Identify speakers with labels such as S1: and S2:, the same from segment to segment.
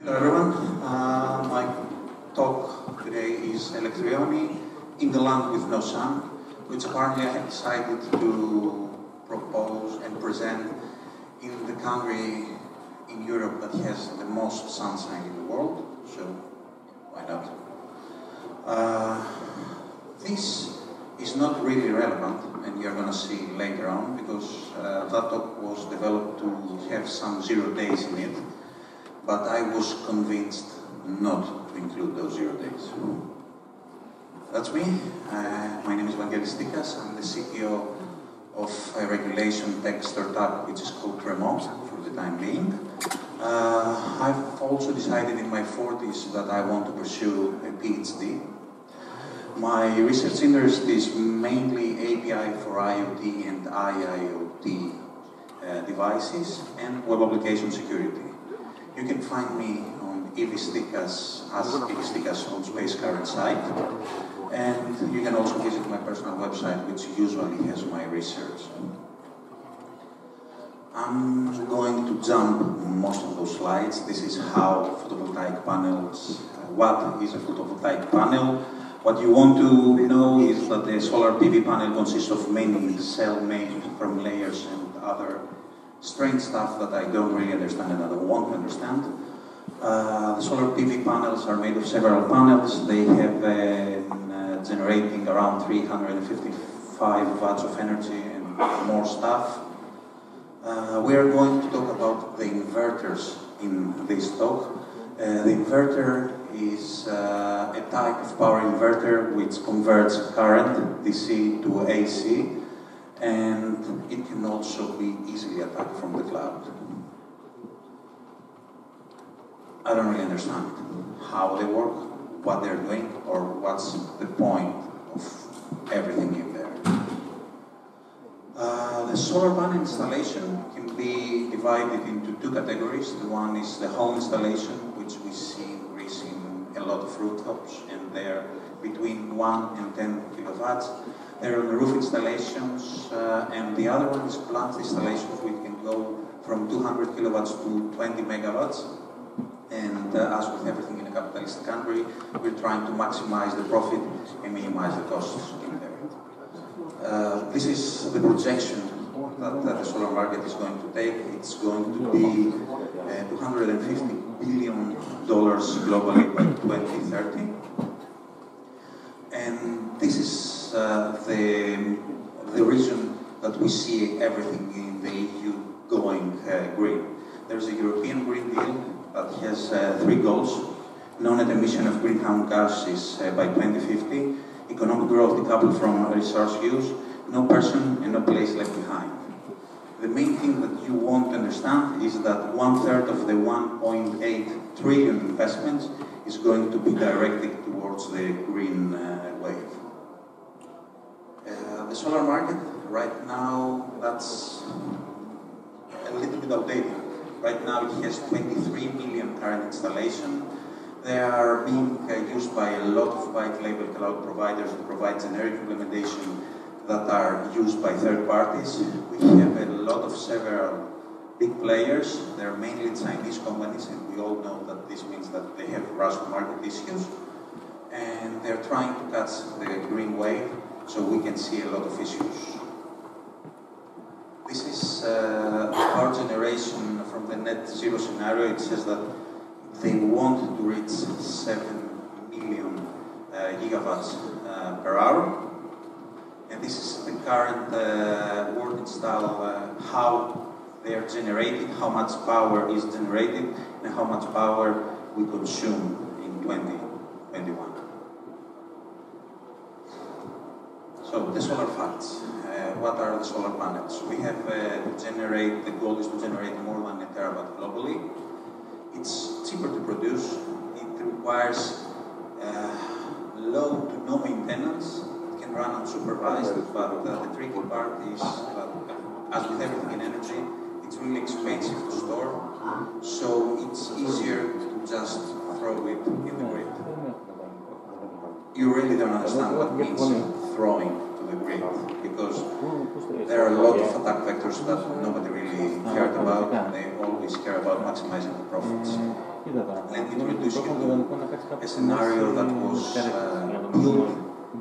S1: Hello everyone, my talk today is Electryone, in the land with no sun, which apparently I have decided to propose and present in the country in Europe that has the most sunshine in the world, so why not? This is not really relevant, and you're going to see later on, because that talk was developed to have some 0 days in it. But I was convinced not to include those 0 days. That's me. My name is Vangelis Stykas. I'm the CTO of a regulation tech startup which is called Remote for the time being. I've also decided in my 40s that I want to pursue a PhD. My research interest is mainly API for IoT and IIoT devices and web application security. You can find me on Stykas as Stykas on Space Current site, and you can also visit my personal website, which usually has my research. I'm going to jump most of those slides. This is how photovoltaic panels, what is a photovoltaic panel. What you want to know is that the solar PV panel consists of many cells made from layers and other strange stuff that I don't really understand and I don't want to understand. The solar PV panels are made of several panels. They have generating around 355 watts of energy and more stuff. We are going to talk about the inverters in this talk. The inverter is a type of power inverter which converts current, DC to AC, and it can also be easily attacked from the cloud. I don't really understand how they work, what they're doing, or what's the point of everything in there. The solar panel installation can be divided into two categories. The one is the home installation, which we see in Greece in a lot of rooftops, and they're between 1 and 10 kilowatts. There are the roof installations, and the other one is plant installations, which can go from 200 kilowatts to 20 megawatts. And as with everything in a capitalist country, we're trying to maximize the profit and minimize the costs in there. This is the projection that the solar market is going to take. It's going to be $250 billion globally by 2030. And this is the reason that we see everything in the EU going green. There's a European Green Deal that has 3 goals: non-net emission of greenhouse gases by 2050, economic growth decoupled from resource use, no person and no place left behind. The main thing that you want to understand is that 1/3 of the 1.8 trillion investments is going to be directed towards the green wave. The solar market, right now, that's a little bit outdated. Right now it has 23 million current installation. They are being used by a lot of white label cloud providers who provide generic implementation that are used by third parties. We have a lot of several big players. They're mainly Chinese companies, and we all know that this means that they have Russian market issues. And they're trying to catch the green wave, so we can see a lot of issues. This is our generation from the net zero scenario. It says that they want to reach 7 million gigawatts per hour. And this is the current working style, how they are generated, how much power is generated, and how much power we consume in 2021. So, the solar facts. What are the solar panels? We have the goal is to generate more than 1 terawatt globally. It's cheaper to produce. It requires low to no maintenance. It can run unsupervised, but the tricky part is that, as with everything in energy, it's really expensive to store, so it's easier to just throw it in the grid. You really don't understand what means throwing to the grid, because there are a lot of attack vectors that nobody really cared about, and they always care about maximizing the profits. let me introduce you to a scenario that was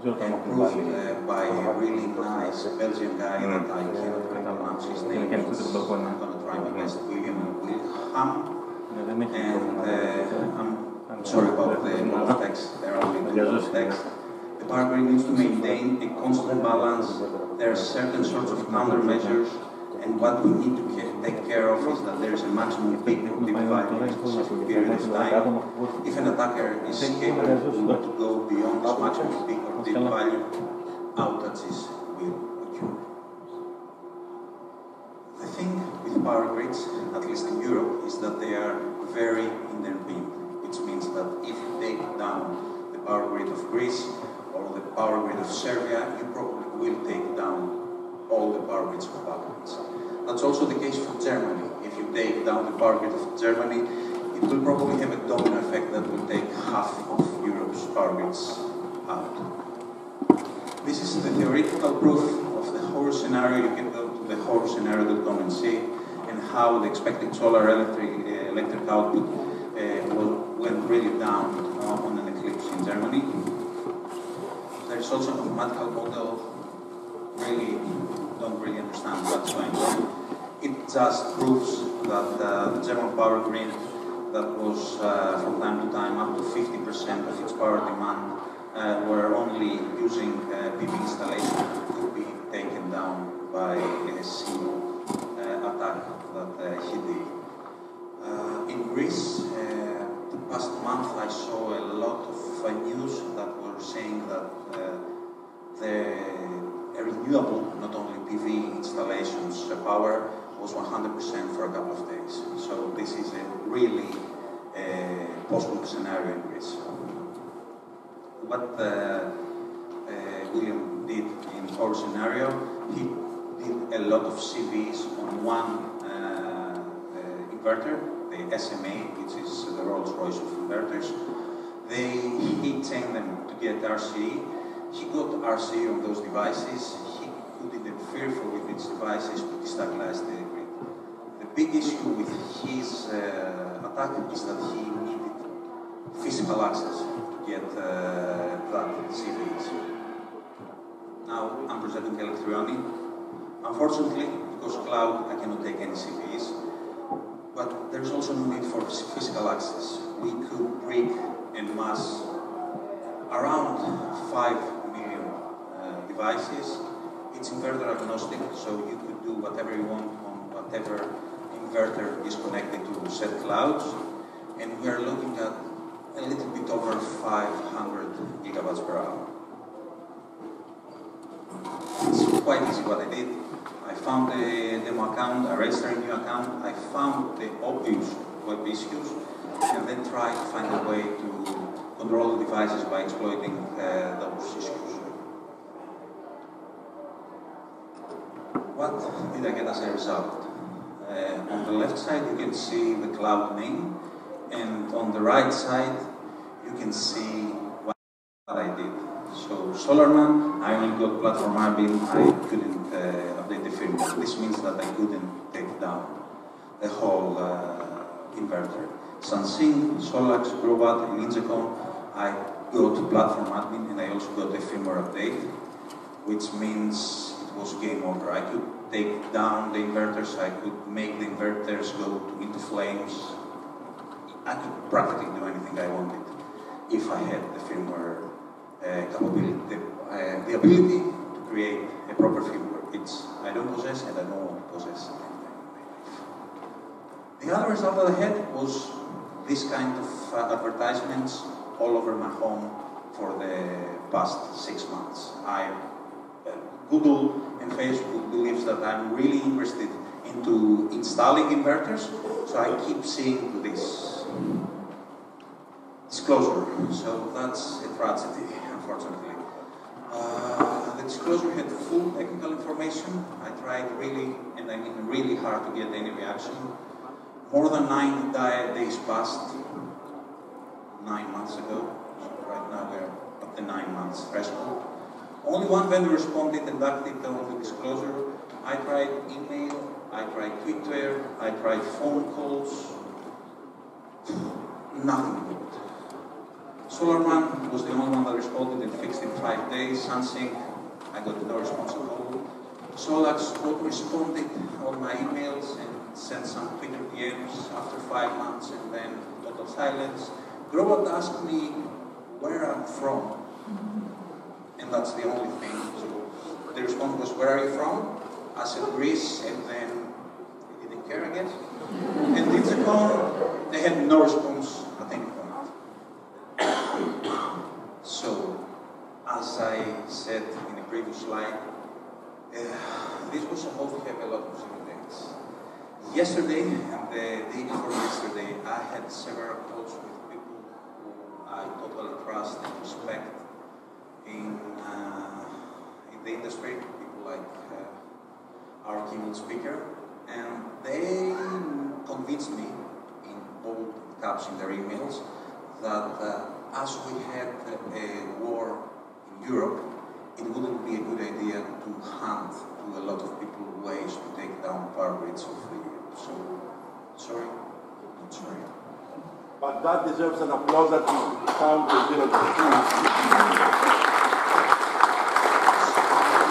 S1: built and proved by a really nice Belgian guy that I cannot pronounce his name. I'm going to try my best. Wilhelm. And I'm sorry about the ball of text. There are only two balls of text. The power grid needs to maintain a constant balance. There are certain sorts of countermeasures, and what we need to take care of is that there is a maximum peak divided in a specific period of time. If an attacker is capable to go beyond this maximum peak or dip value, outages will occur. The thing with power grids, at least in Europe, is that they are very interbeamed, which means that if you take down the power grid of Greece or the power grid of Serbia, you probably will take down all the power grids of Balkans. That's also the case for Germany. If you take down the power grid of Germany, it will probably have a domino effect that will take half of Europe's power grids out. This is the theoretical proof of the horror scenario. You can go to the horrorscenario.com and see, and how the expected solar electric output went really down on an eclipse in Germany. There is also a mathematical model. Really don't really understand what's going on. It just proves that the German power grid that was from time to time up to 50% of its power demand were only using PV installation could be taken down by a single attack that he did. In Greece, the past month I saw a lot of news that were saying that the renewable, not only PV installations, power was 100% for a couple of days. So this is a really possible scenario in Greece. What William did in our scenario, he did a lot of CVs on one inverter, the SMA, which is the Rolls-Royce of inverters. He chained them to get RCE. He got RCE on those devices. He could interfere with its devices to destabilize the grid. The big issue with his attack is that he needed physical access to get that CVs. Now I'm presenting Electryone. Unfortunately, because cloud, I cannot take any CVs. But there's also no need for physical access. We could break en masse around 5 million devices. It's inverter agnostic, so you could do whatever you want on whatever inverter is connected to set clouds. And we are looking at a little bit over 500 gigawatts per hour. It's quite easy what I did. I found the demo account, I registered a new account, I found the obvious web issues, and then tried to find a way to control the devices by exploiting those issues. What did I get as a result? On the left side you can see the cloud name, and on the right side you can see what I did. So Solarman, I only got platform admin, I couldn't update the firmware. This means that I couldn't take down the whole inverter. Sansing, Solax, Grobat, and Ingecom, I got platform admin and I also got a firmware update, which means it was game over. I could take down the inverters, I could make the inverters go into flames. I could practically do anything I wanted if I had the firmware capability, the ability to create a proper firmware, which I don't possess and I don't want to possess. The other result that I had was this kind of advertisements all over my home for the past 6 months. Google and Facebook believes that I'm really interested into installing inverters, so I keep seeing this disclosure. So that's a tragedy, unfortunately. The disclosure had full technical information. I tried really, and I mean really hard to get any reaction. More than 9 days passed, 9 months ago. So right now we're at the 9 months threshold. Only one vendor responded and acted on the disclosure. I tried email, I tried Twitter, I tried phone calls. nothing good. SolarMan was the only one that responded and fixed in 5 days. Sunsync, I got no response at all. Solax responded on my emails and sent some Twitter DMs after 5 months and then total silence. Robot asked me where I'm from, and that's the only thing. So the response was, where are you from? I said Greece, and then they didn't care, I guess. And Digicom, they had no response at any point. So, as I said in the previous slide, this was supposed to have a lot of simulations. Yesterday, and the day before yesterday, I had several calls with people who I totally trust and respect in the industry, people like our keynote speaker, and they convinced me in bold caps in their emails that as we had a war in Europe, it wouldn't be a good idea to hunt to a lot of people ways to take down power grids of Europe. So, sorry, not sorry.
S2: But that deserves an applause that you found the zero.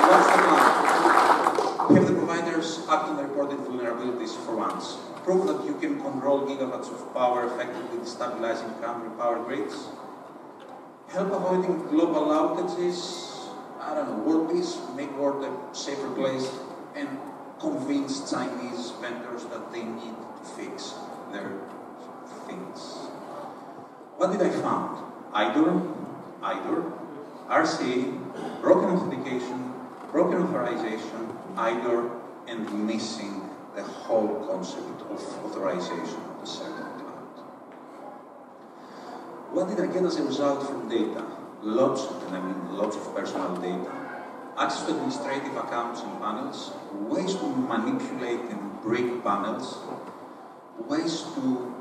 S1: What's the plan? Have the providers act on the reported vulnerabilities for once. Prove that you can control gigawatts of power effectively destabilizing country power grids. Help avoiding global outages. I don't know, world peace, make world a safer place, and convince Chinese vendors that they need to fix their things. What did I find? IDOR, RCA, broken authentication, broken authorization, IDOR, and missing the whole concept of authorization of the second cloud. What did I get as a result from data? Lots, and I mean lots of personal data, access to administrative accounts and panels, ways to manipulate and break panels, ways to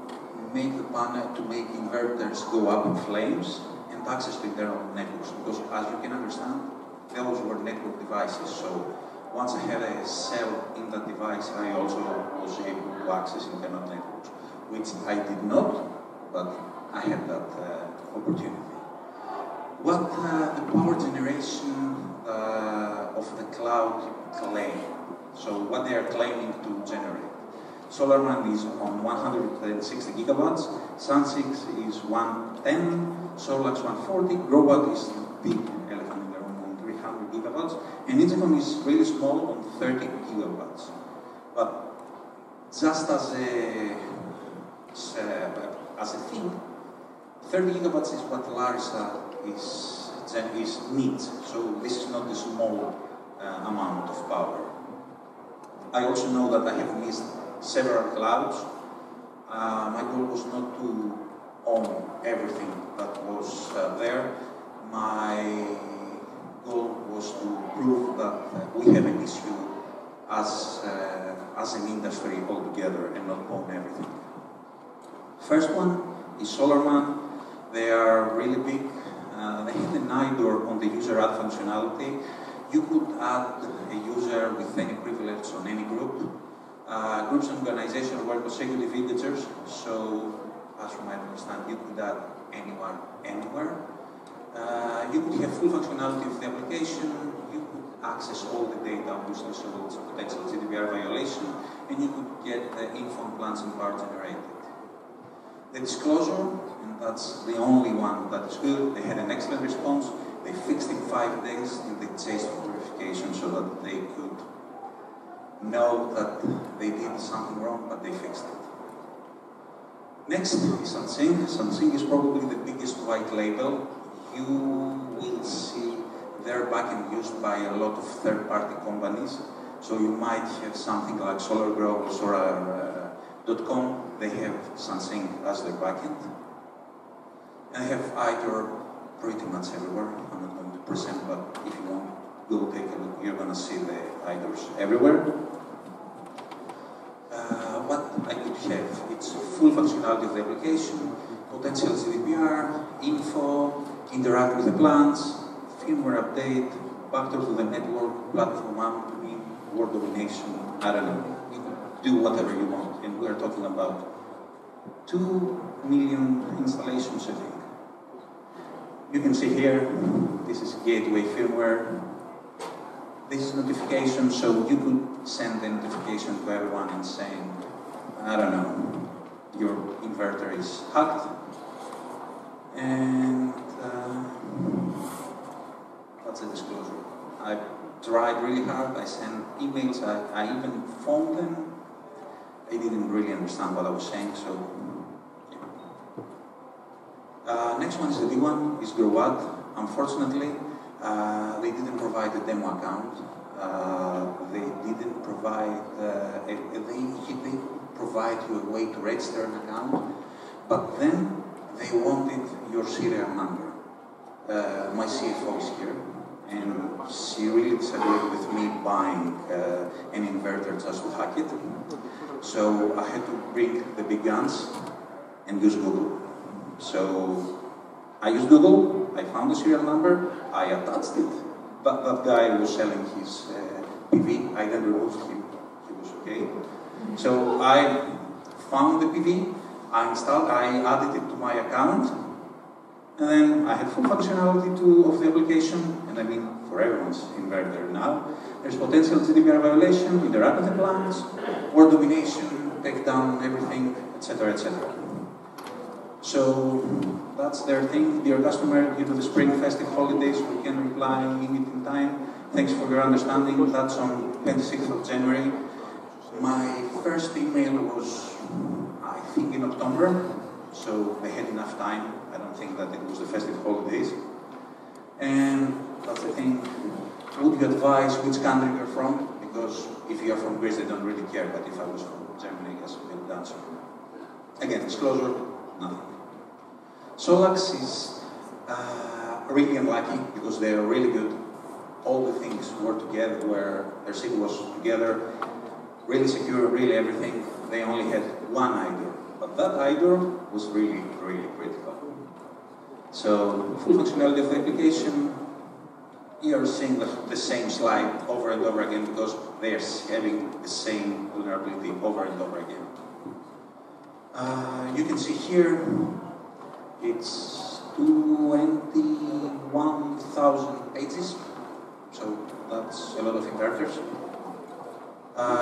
S1: make the panel, to make inverters go up in flames, and access to internal networks. Because as you can understand, those were network devices. So once I had a cell in that device, I also was able to access internal networks, which I did not, but I had that opportunity. What the power generation of the cloud claim. So what they are claiming to generate. SolarMan is on 160 gigawatts, Sunsync is 110, Solax 140, Robot is the big elephant in the room on 300 gigawatts, and Digicom is really small on 30 gigawatts. But just as a thing, 30 gigawatts is what Larsa needs. So this is not a small amount of power. I also know that I have missed several clouds. My goal was not to own everything that was there. My goal was to prove that we have an issue as an industry altogether and not own everything. First one is SolarMan. They are really big. They have an IDOR on the user add functionality. You could add a user with any privilege on any group. Groups and organizations were consecutive integers, so as you might understand, you could add anyone, anywhere. You could have full functionality of the application. You could access all the data on which there was a potential GDPR violation, and you could get the info on plans and power generated. The disclosure, and that's the only one that is good, they had an excellent response. They fixed in 5 days, and they chased for verification so that they could know that they did something wrong, but they fixed it. Next is Sunsync. Sunsync is probably the biggest white label. You will see their backend used by a lot of third-party companies. So you might have something like SolarGrow or Solar.com. They have Sunsync as their backend. And I have IDOR pretty much everywhere. I'm not going to present, but if you want, go take a look. You're going to see the IDORs everywhere. What I could have, it's full functionality of the application, potential GDPR, info, interact with the plans, firmware update, backdoor to the network, platform monitoring, world domination, I don't know. You can do whatever you want, and we're talking about 2 million installations, I think. You can see here, this is gateway firmware. This is notification, so you could send a notification to everyone and saying, I don't know, your inverter is hacked. And that's a disclosure. I tried really hard, I sent emails, I even phoned them. They didn't really understand what I was saying, so yeah. Next one is the big one, is Growad. Unfortunately, they didn't provide a demo account. They didn't provide, they provide you a way to register an account, but then they wanted your serial number. My CFO is here, and she really disagreed with me buying an inverter just to hack it. So I had to bring the big guns and use Google. So I used Google, I found the serial number, I attached it, but that guy was selling his PV, I then removed him, he was okay. So I found the PV, I installed, I added it to my account, and then I had full functionality of the application, and I mean for everyone's inverter now. There's potential GDPR violation, interact with the plans, word domination, take down everything, etc., etc. So that's their thing. Dear customer, due to the spring festive holidays, we can reply in time. Thanks for your understanding. That's on 26th of January. My first email was, I think, in October, so they had enough time. I don't think that it was the festive holidays. And that's the thing. Would you advise which country you're from? Because if you're from Greece, they don't really care, but if I was from Germany, I guess they would answer. Again, disclosure, nothing. Solax is really unlucky because they are really good. All the things were together, where their SIG was together, really secure, really everything. They only had one IDOR, but that IDOR was really, really critical. So, full functionality of the application, you're seeing the same slide over and over again because they are having the same vulnerability over and over again. You can see here, it's 21,000 pages, so that's a lot of inverters.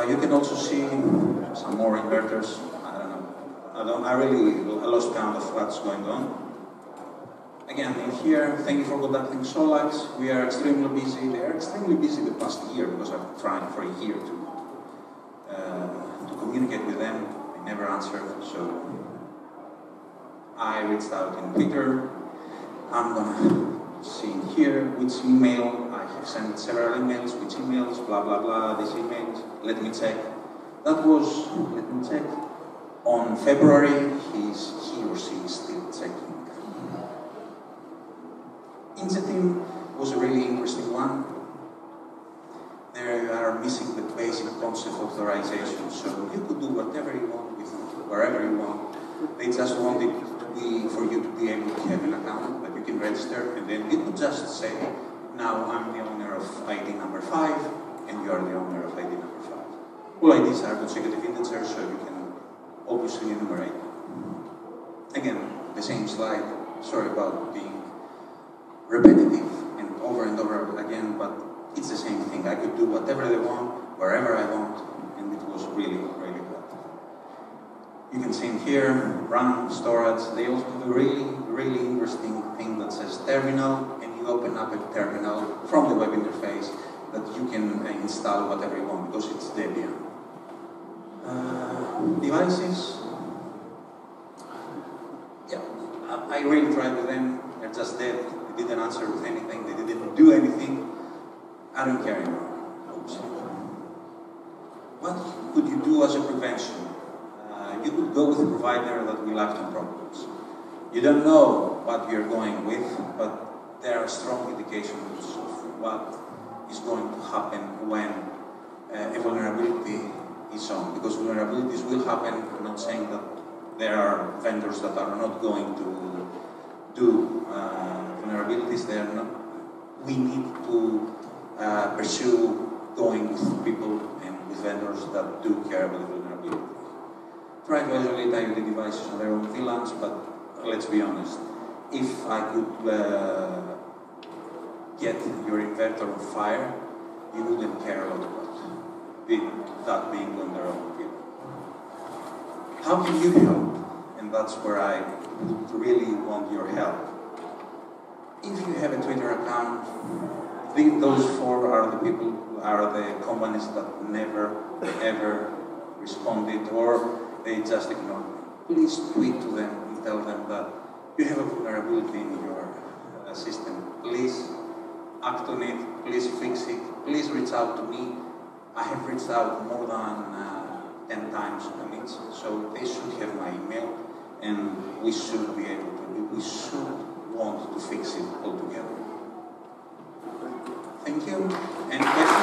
S1: You can also see some more inverters. I don't know. I really lost count of what's going on. Again, in here, thank you for contacting Solax. We are extremely busy. They are extremely busy the past year because I've tried for a year to communicate with them. They never answered, so I reached out in Twitter. I'm gonna see in here which email. I have sent several emails, which emails, blah, blah, blah, these emails. Let me check. That was, let me check. On February, he or she is still checking. Incetim was a really interesting one. They are missing the basic concept of authorization, so you could do whatever you want with wherever you want. They just wanted for you to be able to have an account that you can register, and then you could just say, now I'm the owner of ID number 5, and you are the owner of ID number 5. All IDs are consecutive integers, so you can obviously enumerate. Again, the same slide. Sorry about being repetitive and over again, but it's the same thing. I could do whatever I want, wherever I want, and it was really, really good. You can see in here, run, storage. They also have a really, really interesting thing that says terminal, and you open up a terminal from the web interface that you can install whatever you want because it's Debian. Devices. Yeah, I really tried with them. They're just dead. They didn't answer with anything. They didn't do anything. I don't care anymore. Oops. What could you do as a prevention? You could go with a provider that will act on problems. You don't know what you're going with, but there are strong indications of what is going to happen when a vulnerability is on. Because vulnerabilities will happen. I'm not saying that there are vendors that are not going to do vulnerabilities. They are not. We need to pursue going with people and with vendors that do care about vulnerability. try to isolate IoT devices on their own VLANs, but let's be honest, if I could get your inverter on fire, you wouldn't care a lot about that being on their own VLAN. How can you help? And that's where I would really want your help. If you have a Twitter account, those four are the people, are the companies that never ever responded, or they just ignored me. Please tweet to them and tell them that you have a vulnerability in your system. Please act on it, please fix it, please reach out to me. I have reached out more than 10 times on it, so they should have my email, and we should be able to, we should want to fix it all together. Thank you. Any questions?